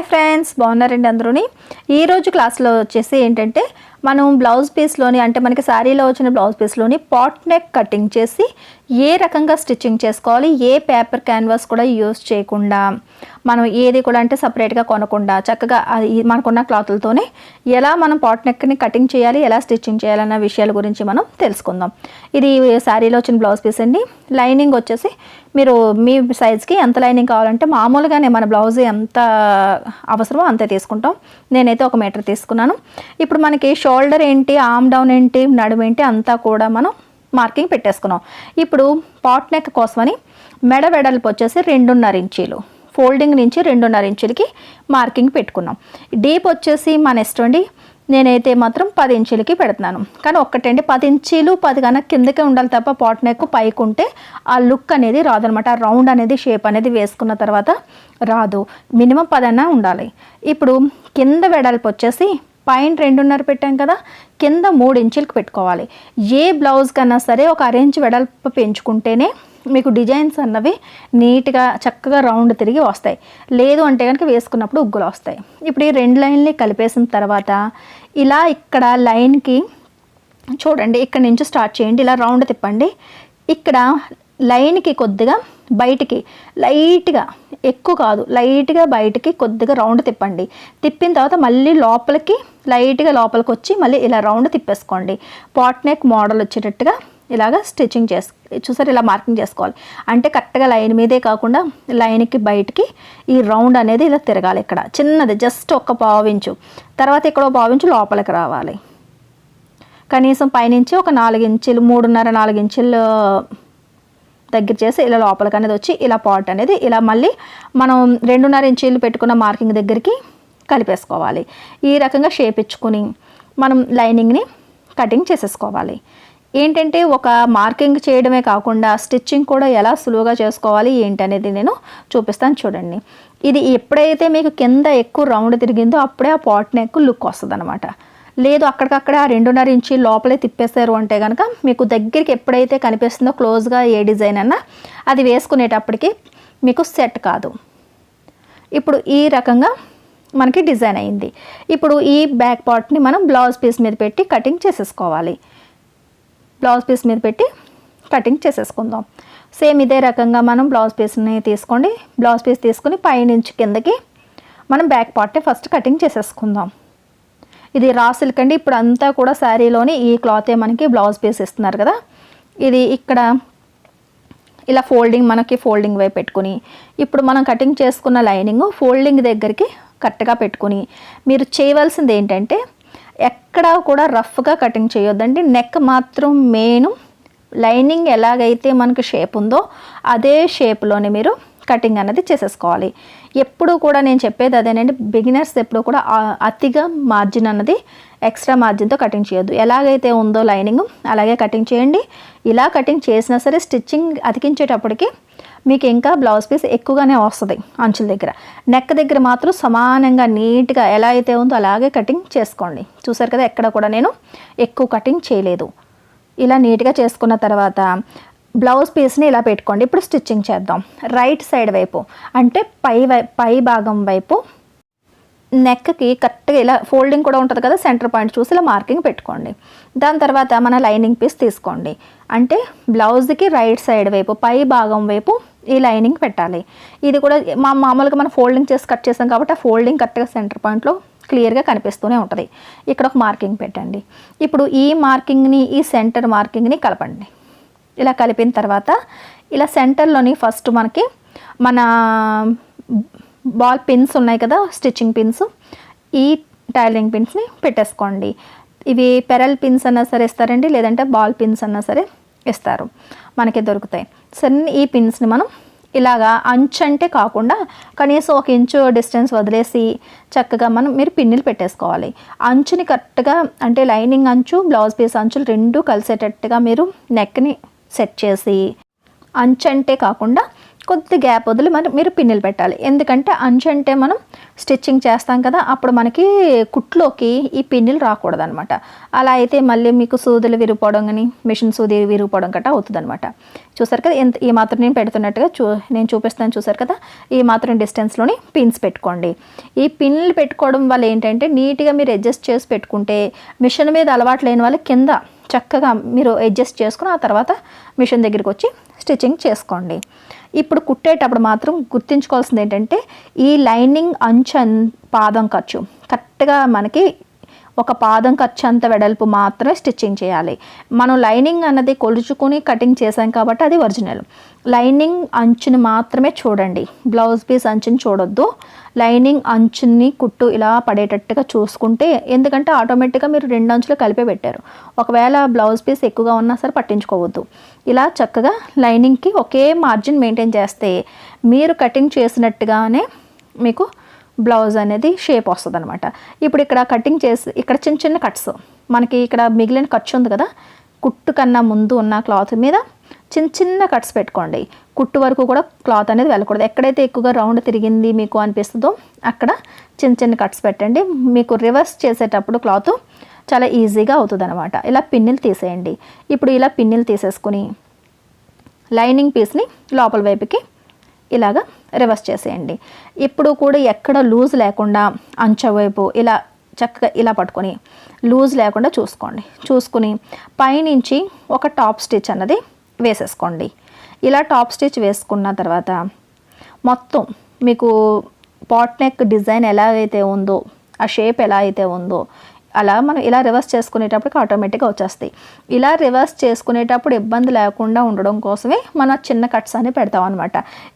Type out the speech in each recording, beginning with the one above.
Friends, బాగున్నారండి అందరూని. ఈరోజు క్లాస్లో వచ్చేసి ఏంటంటే మనం బ్లౌజ్ పీస్లోని అంటే మనకి శారీలో వచ్చిన బ్లౌజ్ పీస్లోని పాట్ నెక్ కటింగ్ చేసి ఏ రకంగా స్టిచ్చింగ్ చేసుకోవాలి, ఏ పేపర్ క్యాన్వాస్ కూడా యూస్ చేయకుండా, మనం ఏది కూడా అంటే సపరేట్గా కొనకుండా చక్కగా మనకున్న క్లాతులతోనే ఎలా మనం పాట్ నెక్ని కటింగ్ చేయాలి, ఎలా స్టిచ్చింగ్ చేయాలన్న విషయాల గురించి మనం తెలుసుకుందాం. ఇది శారీలో వచ్చిన బ్లౌజ్ పీస్ అండి. లైనింగ్ వచ్చేసి మీరు మీ సైజ్కి ఎంత లైనింగ్ కావాలంటే మామూలుగానే మన బ్లౌజ్ ఎంత అవసరమో అంతే తీసుకుంటాం. నేనైతే 1 మీటర్ తీసుకున్నాను. ఇప్పుడు మనకి షోల్డర్ ఏంటి, ఆర్మ్ డౌన్ ఏంటి, నడుము ఏంటి అంతా కూడా మనం మార్కింగ్ పెట్టేసుకున్నాం. ఇప్పుడు పాట్ నెక్ కోసమని మెడ వెడల్పు వచ్చేసి 2.5 ఇంచీలు, ఫోల్డింగ్ నుంచి 2.5 ఇంచులకి మార్కింగ్ పెట్టుకున్నాం. డీప్ వచ్చేసి మన ఇష్టం అండి. నేనైతే మాత్రం 10 ఇంచులకి పెడుతున్నాను. కానీ ఒక్కటండి, 10 ఇంచీలు 10 కన్నా కిందకే ఉండాలి తప్ప పాట్ నెక్ పైకి ఉంటే ఆ లుక్ అనేది రాదు అనమాట. ఆ రౌండ్ అనేది షేప్ అనేది వేసుకున్న తర్వాత రాదు. మినిమం 10 అన్నా ఉండాలి. ఇప్పుడు కింద వెడల్పు వచ్చేసి పైన 2.5 పెట్టాం కదా, కింద 3 ఇంచులకు పెట్టుకోవాలి. ఏ బ్లౌజ్ కన్నా సరే ఒక అరేంజ్ వెడల్పు పెంచుకుంటేనే మీకు డిజైన్స్ అన్నవి నీట్గా చక్కగా రౌండ్ తిరిగి వస్తాయి. లేదు అంటే కనుక వేసుకున్నప్పుడు ఉగ్గులు వస్తాయి. ఇప్పుడు ఈ 2 లైన్లు కలిపేసిన తర్వాత ఇలా ఇక్కడ లైన్కి చూడండి, ఇక్కడ నుంచి స్టార్ట్ చేయండి. ఇలా రౌండ్ తిప్పండి. ఇక్కడ లైన్కి కొద్దిగా బయటికి లైట్గా, ఎక్కువ కాదు, లైట్గా బయటికి కొద్దిగా రౌండ్ తిప్పండి. తిప్పిన తర్వాత మళ్ళీ లోపలికి లైట్గా లోపలికి వచ్చి మళ్ళీ ఇలా రౌండ్ తిప్పేసుకోండి. పాట్ నెక్ మోడల్ వచ్చేటట్టుగా ఇలాగ స్టిచ్చింగ్ చూసారు, ఇలా మార్కింగ్ చేసుకోవాలి. అంటే కరెక్ట్గా లైన్ మీదే కాకుండా లైన్కి బయటికి ఈ రౌండ్ అనేది ఇలా తిరగాలి. ఇక్కడ చిన్నది జస్ట్ 1 ఇంచు, తర్వాత ఇక్కడ 1 ఇంచు లోపలికి రావాలి. కనీసం పైనుంచి ఒక 4 ఇంచులు, 3.5-4 ఇంచులు దగ్గర చేసి ఇలా లోపలికి అనేది వచ్చి ఇలా పాట్ అనేది ఇలా మళ్ళీ మనం 2.5 ఇంచీలు పెట్టుకున్న మార్కింగ్ దగ్గరికి కలిపేసుకోవాలి. ఈ రకంగా షేప్ ఇచ్చుకుని మనం లైనింగ్ని కటింగ్ చేసేసుకోవాలి. ఏంటంటే ఒక మార్కింగ్ చేయడమే కాకుండా స్టిచ్చింగ్ కూడా ఎలా సులువుగా చేసుకోవాలి ఏంటనేది నేను చూపిస్తాను. చూడండి, ఇది ఎప్పుడైతే మీకు కింద ఎక్కువ రౌండ్ తిరిగిందో అప్పుడే ఆ పాట్ నెక్ లుక్ వస్తుంది అనమాట. లేదు అక్కడికక్కడ 2.5 ఇంచు లోపలే తిప్పేశారు అంటే కనుక మీకు దగ్గరికి ఎప్పుడైతే కనిపిస్తుందో క్లోజ్గా ఏ డిజైన్ అన్నా అది వేసుకునేటప్పటికి మీకు సెట్ కాదు. ఇప్పుడు ఈ రకంగా మనకి డిజైన్ అయింది. ఇప్పుడు ఈ బ్యాక్ పార్ట్ని మనం బ్లౌజ్ పీస్ మీద పెట్టి కటింగ్ చేసేసుకోవాలి. బ్లౌజ్ పీస్ మీద పెట్టి కటింగ్ చేసేసుకుందాం. సేమ్ ఇదే రకంగా మనం బ్లౌజ్ పీస్ని తీసుకోండి. బ్లౌజ్ పీస్ తీసుకుని పైనుంచి కిందకి మనం బ్యాక్ పార్ట్ని ఫస్ట్ కటింగ్ చేసేసుకుందాం. ఇది రా సిల్క్ అండి. ఇప్పుడు అంతా కూడా శారీలోని ఈ క్లాతే మనకి బ్లౌజ్ పీస్ ఇస్తున్నారు కదా. ఇది ఇక్కడ ఇలా మనకి ఫోల్డింగ్ వైపు పెట్టుకుని ఇప్పుడు మనం కటింగ్ చేసుకున్న లైనింగ్ ఫోల్డింగ్ దగ్గరికి కరెక్ట్గా పెట్టుకుని మీరు చేయవలసింది ఏంటంటే ఎక్కడా కూడా రఫ్గా కటింగ్ చేయొద్దండి. నెక్ మాత్రం మెయిన్ లైనింగ్ ఎలాగైతే మనకి షేప్ ఉందో అదే షేప్లోనే మీరు కటింగ్ అనేది చేసేసుకోవాలి. ఎప్పుడు కూడా నేను చెప్పేది అదేనండి, బిగినర్స్ ఎప్పుడు కూడా అతిగా మార్జిన్ అన్నది ఎక్స్ట్రా మార్జిన్తో కటింగ్ చేయొద్దు. ఎలాగైతే ఉందో లైనింగ్ అలాగే కటింగ్ చేయండి. ఇలా కటింగ్ చేసినా సరే స్టిచ్చింగ్ అతికించేటప్పటికి మీకు ఇంకా బ్లౌజ్ పీస్ ఎక్కువగానే వస్తుంది. అంచుల దగ్గర, నెక్ దగ్గర మాత్రం సమానంగా నీట్గా ఎలా అయితే ఉందో అలాగే కటింగ్ చేసుకోండి. చూసారు కదా, ఎక్కడ కూడా నేను ఎక్కువ కటింగ్ చేయలేదు. ఇలా నీట్గా చేసుకున్న తర్వాత బ్లౌజ్ పీస్ని ఇలా పెట్టుకోండి. ఇప్పుడు స్టిచ్చింగ్ చేద్దాం. రైట్ సైడ్ వైపు అంటే పై భాగం వైపు నెక్కి కరెక్ట్గా ఇలా ఫోల్డింగ్ కూడా ఉంటుంది కదా, సెంటర్ పాయింట్ చూసి ఇలా మార్కింగ్ పెట్టుకోండి. దాని తర్వాత మన లైనింగ్ పీస్ తీసుకోండి. అంటే బ్లౌజ్కి రైట్ సైడ్ వైపు పై భాగం వైపు ఈ లైనింగ్ పెట్టాలి. ఇది కూడా మామూలుగా మనం ఫోల్డింగ్ చేసి కట్ చేసాం కాబట్టి ఆ ఫోల్డింగ్ కరెక్ట్గా సెంటర్ పాయింట్లో క్లియర్గా కనిపిస్తూనే ఉంటుంది. ఇక్కడ ఒక మార్కింగ్ పెట్టండి. ఇప్పుడు ఈ మార్కింగ్ని ఈ సెంటర్ మార్కింగ్ని కలపండి. ఇలా కలిపిన తర్వాత ఇలా సెంటర్లోని ఫస్ట్ మనకి మన బాల్ పిన్స్ ఉన్నాయి కదా, స్టిచ్చింగ్ పిన్స్, ఈ టైలరింగ్ పిన్స్ని పెట్టేసుకోండి. ఇవి పెరల్ పిన్స్ అన్నా సరే ఇస్తారండి, లేదంటే బాల్ పిన్స్ అన్నా సరే ఇస్తారు, మనకి దొరుకుతాయి. సరే, ఈ పిన్స్ని మనం ఇలాగా అంచు అంటే కాకుండా కనీసం 1 ఇంచు డిస్టెన్స్ వదిలేసి చక్కగా మీరు పిన్నులు పెట్టేసుకోవాలి. అంచుని కరెక్ట్గా అంటే లైనింగ్ అంచు బ్లౌజ్ పీస్ అంచులు రెండు కలిసేటట్టుగా మీరు నెక్ని సెట్ చేసి, అంచు అంటే కాకుండా కొద్ది గ్యాప్ వదిలి మీరు పిన్నులు పెట్టాలి. ఎందుకంటే అంచు అంటే మనం స్టిచ్చింగ్ చేస్తాం కదా, అప్పుడు మనకి కుట్లోకి ఈ పిన్నులు రాకూడదనమాట. అలా అయితే మళ్ళీ మీకు సూదులు విరిగిపోవడం కానీ మిషన్ సూది విరిగిపోవడం గట్రా అవుతుందన్నమాట. చూసారు కదా, ఈ మాత్రం నేను పెడుతున్నట్టుగా నేను చూపిస్తాను. చూసారు కదా, ఈ మాత్రం డిస్టెన్స్లోని పిన్స్ పెట్టుకోండి. ఈ పిన్నులు పెట్టుకోవడం వల్ల ఏంటంటే నీట్గా మీరు అడ్జస్ట్ చేసి పెట్టుకుంటే మిషన్ మీద అలవాటు లేని వాళ్ళు కింద చక్కగా మీరు అడ్జస్ట్ చేసుకుని ఆ తర్వాత మిషన్ దగ్గరికి వచ్చి స్టిచ్చింగ్ చేసుకోండి. ఇప్పుడు కుట్టేటప్పుడు మాత్రం గుర్తుంచుకోవాల్సింది ఏంటంటే ఈ లైనింగ్ అంచు పాదం ఖర్చు కరెక్ట్గా మనకి ఒక పాదం ఖర్చు అంత వెడల్పు మాత్రమే స్టిచ్చింగ్ చేయాలి. మనం లైనింగ్ అన్నది కొలుచుకుని కటింగ్ చేసాం కాబట్టి అది ఒరిజినల్. లైనింగ్ అంచుని మాత్రమే చూడండి, బ్లౌజ్ పీస్ అంచుని చూడొద్దు. లైనింగ్ అంచుని కుట్టు ఇలా పడేటట్టుగా చూసుకుంటే, ఎందుకంటే ఆటోమేటిక్గా మీరు 2 అంచులు కలిపే పెట్టారు. ఒకవేళ బ్లౌజ్ పీస్ ఎక్కువగా ఉన్నా సరే పట్టించుకోవద్దు. ఇలా చక్కగా లైనింగ్కి ఒకే మార్జిన్ మెయింటైన్ చేస్తే మీరు కటింగ్ చేసినట్టుగానే మీకు బ్లౌజ్ అనేది షేప్ వస్తుంది అనమాట. ఇప్పుడు ఇక్కడ కటింగ్ చేసి ఇక్కడ చిన్న చిన్న కట్స్ మనకి ఇక్కడ మిగిలిన ఖర్చు ఉంది కదా, కుట్టు కన్నా ముందు ఉన్న క్లాత్ మీద చిన్న చిన్న కట్స్ పెట్టుకోండి. కుట్టు వరకు కూడా క్లాత్ అనేది వెళ్ళకూడదు. ఎక్కడైతే ఎక్కువగా రౌండ్ తిరిగింది మీకు అనిపిస్తుందో అక్కడ చిన్న చిన్న కట్స్ పెట్టండి. మీకు రివర్స్ చేసేటప్పుడు క్లాత్ చాలా ఈజీగా అవుతుంది అనమాట. ఇలా పిన్నులు తీసేయండి. ఇప్పుడు ఇలా పిన్నులు తీసేసుకుని లైనింగ్ పీస్ని లోపల వైపుకి ఇలాగా రివర్స్ చేసేయండి. ఇప్పుడు కూడా ఎక్కడ లూజ్ లేకుండా అంచు వైపు ఇలా చక్కగా ఇలా పట్టుకొని లూజ్ లేకుండా చూసుకుని పైనుంచి ఒక టాప్ స్టిచ్ అన్నది వేసేసుకోండి. ఇలా టాప్ స్టిచ్ వేసుకున్న తర్వాత మొత్తం మీకు పాట్ నెక్ డిజైన్ ఎలా అయితే ఉందో, ఆ షేప్ ఎలా అయితే ఉందో అలా మనం ఇలా రివర్స్ చేసుకునేటప్పటికి ఆటోమేటిక్గా వచ్చేస్తాయి. ఇలా రివర్స్ చేసుకునేటప్పుడు ఇబ్బంది లేకుండా ఉండడం కోసమే మనం చిన్న కట్స్ అని పెడతాం అనమాట.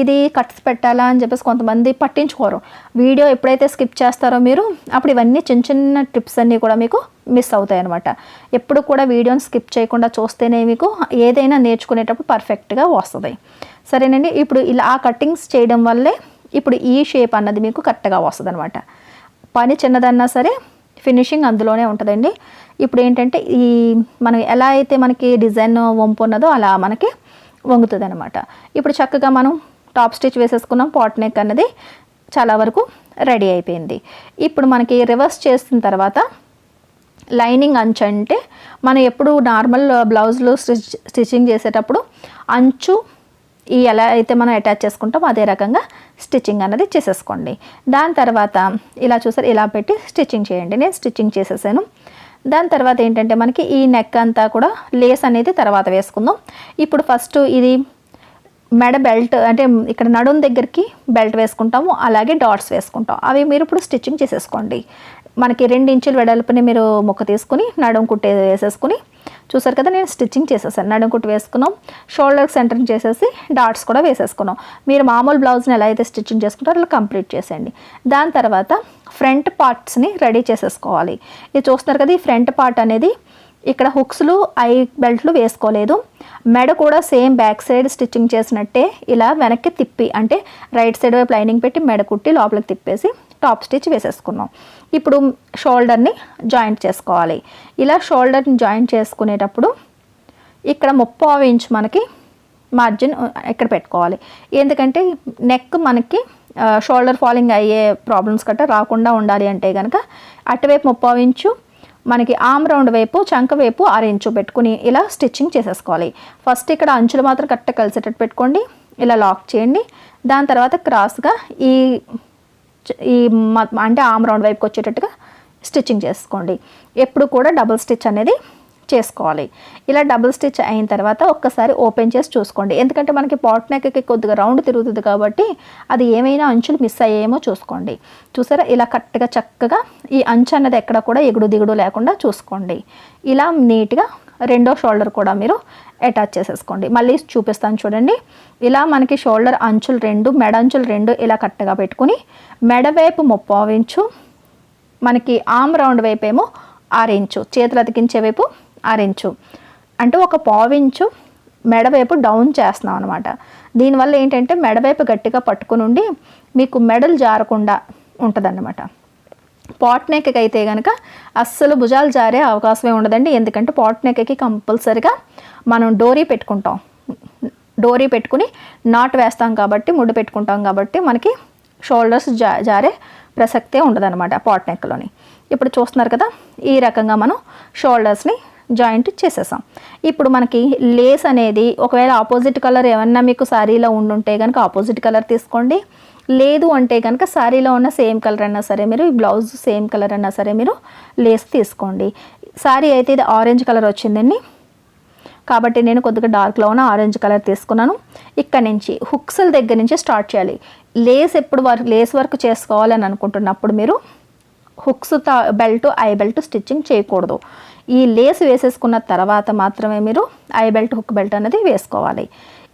ఇది కట్స్ పెట్టాలా అని చెప్పేసి కొంతమంది పట్టించుకోరు. వీడియో ఎప్పుడైతే స్కిప్ చేస్తారో మీరు అప్పుడు ఇవన్నీ చిన్న చిన్న టిప్స్ అన్నీ కూడా మీకు మిస్ అవుతాయి అనమాట. ఎప్పుడు కూడా వీడియోని స్కిప్ చేయకుండా చూస్తేనే మీకు ఏదైనా నేర్చుకునేటప్పుడు పర్ఫెక్ట్గా వస్తుంది. సరేనండి, ఇప్పుడు ఇలా ఆ కటింగ్స్ చేయడం వల్లే ఇప్పుడు ఈ షేప్ అన్నది మీకు కరెక్ట్గా వస్తుంది అనమాట. పని చిన్నదన్నా సరే ఫినిషింగ్ అందులోనే ఉంటుందండి. ఇప్పుడు ఏంటంటే ఈ మనం ఎలా అయితే మనకి డిజైన్ వంపు ఉన్నదో అలా మనకి వంగుతుంది అనమాట. ఇప్పుడు చక్కగా మనం టాప్ స్టిచ్ వేసేసుకున్నాం. పాట్ నెక్ అన్నది చాలా వరకు రెడీ అయిపోయింది. ఇప్పుడు మనకి రివర్స్ చేసిన తర్వాత లైనింగ్ అంచు అంటే మనం ఎప్పుడు నార్మల్ బ్లౌజ్లో స్టిచ్చింగ్ చేసేటప్పుడు అంచు ఈ ఎలా అయితే మనం అటాచ్ చేసుకుంటామో అదే రకంగా స్టిచ్చింగ్ అన్నది చేసేసుకోండి. దాని తర్వాత ఇలా చూసారు, ఇలా పెట్టి స్టిచ్చింగ్ చేయండి. నేను స్టిచ్చింగ్ చేసేసాను. దాని తర్వాత ఏంటంటే మనకి ఈ నెక్ అంతా కూడా లేస్ అనేది తర్వాత వేసుకుందాం. ఇప్పుడు ఫస్ట్ ఇది మెడ బెల్ట్ అంటే ఇక్కడ నడుం దగ్గరికి బెల్ట్ వేసుకుంటాము, అలాగే డాట్స్ వేసుకుంటాం. అవి మీరు ఇప్పుడు స్టిచ్చింగ్ చేసేసుకోండి. మనకి 2 ఇంచుల వెడల్పుని మీరు ముక్క తీసుకుని నడుం కుట్టే వేసేసుకుని చూసారు కదా, నేను స్టిచ్చింగ్ చేసేసాను. నడుం కుట్టు వేసుకున్నాం, షోల్డర్ సెంటరింగ్ చేసేసి డాట్స్ కూడా వేసేసుకున్నాం. మీరు మామూలు బ్లౌజ్ని ఎలా అయితే స్టిచ్చింగ్ చేసుకుంటారో అలా కంప్లీట్ చేసేయండి. దాని తర్వాత ఫ్రంట్ పార్ట్స్ని రెడీ చేసేసుకోవాలి. ఇది చూస్తున్నారు కదా, ఈ ఫ్రంట్ పార్ట్ అనేది ఇక్కడ హుక్స్లు ఐ బెల్ట్లు వేసుకోలేదు. మెడ కూడా సేమ్ బ్యాక్ సైడ్ స్టిచ్చింగ్ చేసినట్టే ఇలా వెనక్కి తిప్పి అంటే రైట్ సైడ్ వైపు లైనింగ్ పెట్టి మెడ కుట్టి లోపలికి తిప్పేసి టాప్ స్టిచ్ వేసేసుకున్నాం. ఇప్పుడు షోల్డర్ని జాయింట్ చేసుకోవాలి. ఇలా షోల్డర్ని జాయింట్ చేసుకునేటప్పుడు ఇక్కడ 30 ఇంచ్ మనకి మార్జిన్ ఇక్కడ పెట్టుకోవాలి. ఎందుకంటే నెక్ మనకి షోల్డర్ ఫాలింగ్ అయ్యే ప్రాబ్లమ్స్ గట్రా రాకుండా ఉండాలి అంటే కనుక అటువైపు 30 ఇంచు, మనకి ఆమ్ రౌండ్ వైపు చంక వైపు 6 ఇంచు పెట్టుకుని ఇలా స్టిచ్చింగ్ చేసేసుకోవాలి. ఫస్ట్ ఇక్కడ అంచులు మాత్రం కరెక్ట్గా కలిసేటట్టు పెట్టుకోండి, ఇలా లాక్ చేయండి. దాని తర్వాత క్రాస్గా ఈ అంటే ఆమ్ రౌండ్ వైపుకి వచ్చేటట్టుగా స్టిచ్చింగ్ చేసుకోండి. ఎప్పుడు కూడా డబుల్ స్టిచ్ అనేది చేసుకోవాలి. ఇలా డబుల్ స్టిచ్ అయిన తర్వాత ఒక్కసారి ఓపెన్ చేసి చూసుకోండి. ఎందుకంటే మనకి పాట్ నెక్కి కొద్దిగా రౌండ్ తిరుగుతుంది కాబట్టి అది ఏమైనా అంచులు మిస్ అయ్యేమో చూసుకోండి. చూసారా, ఇలా కరెక్ట్గా చక్కగా ఈ అంచు అన్నది ఎక్కడ కూడా ఎగుడు దిగుడు లేకుండా చూసుకోండి. ఇలా నీట్గా రెండో షోల్డర్ కూడా మీరు అటాచ్ చేసేసుకోండి. మళ్ళీ చూపిస్తాను చూడండి. ఇలా మనకి షోల్డర్ అంచులు 2, మెడ అంచులు 2 ఇలా కరెక్ట్గా పెట్టుకుని మెడ వైపు 30 ఇంచు, మనకి ఆమ్ రౌండ్ వైపు ఏమో 6 ఇంచు, చేతులు అతికించే వైపు 6 ఇంచు, అంటే ఒక 1/4 ఇంచు మెడ వైపు డౌన్ చేస్తున్నాం అనమాట. దీనివల్ల ఏంటంటే మెడ వైపు గట్టిగా పట్టుకుని ఉండి మీకు మెడలు జారకుండా ఉంటుందన్నమాట. పాట్ నెక్కి అయితే కనుక అస్సలు భుజాలు జారే అవకాశమే ఉండదండి. ఎందుకంటే పాట్ నెక్కి కంపల్సరిగా మనం డోరీ పెట్టుకుంటాం. డోరీ పెట్టుకుని నాట్ వేస్తాం కాబట్టి, ముడి పెట్టుకుంటాం కాబట్టి మనకి షోల్డర్స్ జారే ప్రసక్తే ఉండదన్నమాట పాట్ నెక్లోని. ఇప్పుడు చూస్తున్నారు కదా, ఈ రకంగా మనం షోల్డర్స్ని జాయింట్ చేసేసాం. ఇప్పుడు మనకి లేస్ అనేది ఒకవేళ ఆపోజిట్ కలర్ ఏమన్నా మీకు శారీలో ఉండుంటే కనుక ఆపోజిట్ కలర్ తీసుకోండి. లేదు అంటే కనుక శారీలో ఉన్న సేమ్ కలర్ అయినా సరే మీరు, ఈ బ్లౌజ్ సేమ్ కలర్ అయినా సరే మీరు లేస్ తీసుకోండి. శారీ అయితే ఇది ఆరెంజ్ కలర్ వచ్చిందండి కాబట్టి నేను కొద్దిగా డార్క్లో ఉన్న ఆరెంజ్ కలర్ తీసుకున్నాను. ఇక్కడ నుంచి హుక్స్ల దగ్గర నుంచి స్టార్ట్ చేయాలి. లేస్ లేస్ వర్క్ చేసుకోవాలని అనుకుంటున్నప్పుడు మీరు hooks belt, I belt stitching చేయకూడదు. ఈ లేస్ వేసేసుకున్న తర్వాత మాత్రమే మీరు ఐ బెల్ట్, హుక్ బెల్ట్ అనేది వేసుకోవాలి.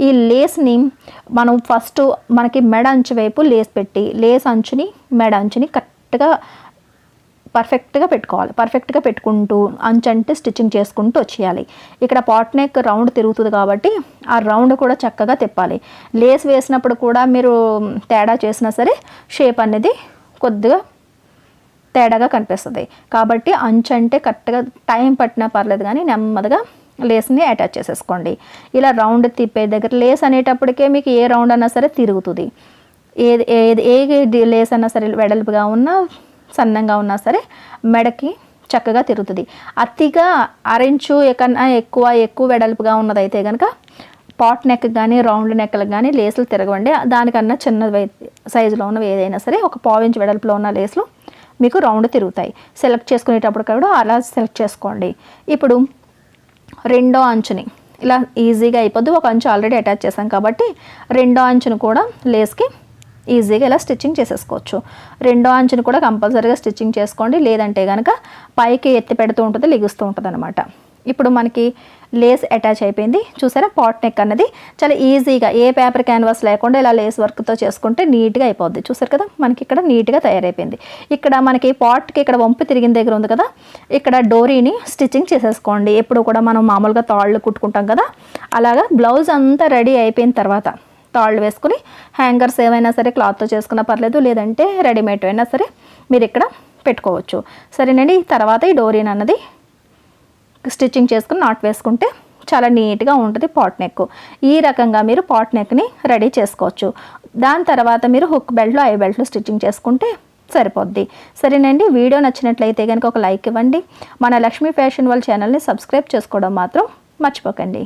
ఈ లేస్ని మనం ఫస్ట్ మనకి మెడ అంచు వైపు లేస్ పెట్టి, లేస్ అంచుని మెడ అంచుని కరెక్ట్గా పర్ఫెక్ట్గా పెట్టుకోవాలి. పర్ఫెక్ట్గా పెట్టుకుంటూ అంచంటే స్టిచ్చింగ్ చేసుకుంటూ వచ్చేయాలి. ఇక్కడ పాట్ నెక్ రౌండ్ తిరుగుతుంది కాబట్టి ఆ రౌండ్ కూడా చక్కగా తిప్పాలి. లేస్ వేసినప్పుడు కూడా మీరు తేడా చేసినా సరే షేప్ అనేది కొద్దిగా తేడాగా కనిపిస్తుంది. కాబట్టి అంచంటే కరెక్ట్గా టైం పట్టినా పర్లేదు కానీ నెమ్మదిగా లేస్ని అటాచ్ చేసేసుకోండి. ఇలా రౌండ్ తిప్పే దగ్గర లేస్ అనేటప్పటికే మీకు ఏ రౌండ్ అన్నా సరే తిరుగుతుంది. ఏ లేస్ అన్నా సరే వెడల్పుగా ఉన్నా సన్నంగా ఉన్నా సరే మెడకి చక్కగా తిరుగుతుంది. అతిగా అరెంచు కన్నా ఎక్కువ వెడల్పుగా ఉన్నదైతే కనుక పాట్ నెక్ కానీ రౌండ్ నెక్లకు కానీ లేసులు తిరగవండి. దానికన్నా చిన్న సైజులో ఉన్నవి ఏదైనా సరే ఒక 1/4 ఇంచ్ వెడల్పులో ఉన్న లేసులు మీకు రౌండ్ తిరుగుతాయి. సెలెక్ట్ చేసుకునేటప్పుడు కూడా అలా సెలెక్ట్ చేసుకోండి. ఇప్పుడు రెండో అంచుని ఇలా ఈజీగా అయిపోద్ది. ఒక అంచు ఆల్రెడీ అటాచ్ చేసాం కాబట్టి రెండో అంచును కూడా లేస్కి ఈజీగా ఇలా స్టిచ్చింగ్ చేసేసుకోవచ్చు. రెండో అంచుని కూడా కంపల్సరీగా స్టిచ్చింగ్ చేసుకోండి. లేదంటే కనుక పైకి ఎత్తి పెడుతూ ఉంటుంది, లిగుస్తూ ఉంటుంది అనమాట. ఇప్పుడు మనకి లేస్ అటాచ్ అయిపోయింది. చూసారా, పాట్ నెక్ అన్నది చాలా ఈజీగా ఏ పేపర్ క్యాన్వాస్ లేకుండా ఇలా లేస్ వర్క్తో చేసుకుంటే నీట్గా అయిపోద్ది. చూసారు కదా, మనకి ఇక్కడ నీట్గా తయారైపోయింది. ఇక్కడ మనకి పాట్కి ఇక్కడ వంపు తిరిగిన దగ్గర ఉంది కదా, ఇక్కడ డోరీని స్టిచ్చింగ్ చేసేసుకోండి. ఎప్పుడు కూడా మనం మామూలుగా తాళ్ళు కుట్టుకుంటాం కదా, అలాగా బ్లౌజ్ అంతా రెడీ అయిపోయిన తర్వాత తాళ్ళు వేసుకుని హ్యాంగర్స్ ఏమైనా సరే క్లాత్తో చేసుకున్నా పర్లేదు, లేదంటే రెడీమేడ్ అయినా సరే మీరు ఇక్కడ పెట్టుకోవచ్చు. సరేనండి, తర్వాత ఈ డోరీని అన్నది స్టిచ్చింగ్ చేసుకుని నాట్ వేసుకుంటే చాలా నీట్గా ఉంటుంది పాట్ నెక్. ఈ రకంగా మీరు పాట్ నెక్ని రెడీ చేసుకోవచ్చు. దాని తర్వాత మీరు హుక్ బెల్ట్లో, ఐ బెల్ట్లో స్టిచ్చింగ్ చేసుకుంటే సరిపోద్ది. సరేనండి, వీడియో నచ్చినట్లయితే కనుక ఒక లైక్ ఇవ్వండి. మన లక్ష్మీ ఫ్యాషన్ వాళ్ళ ఛానల్ని సబ్స్క్రైబ్ చేసుకోవడం మాత్రం మర్చిపోకండి.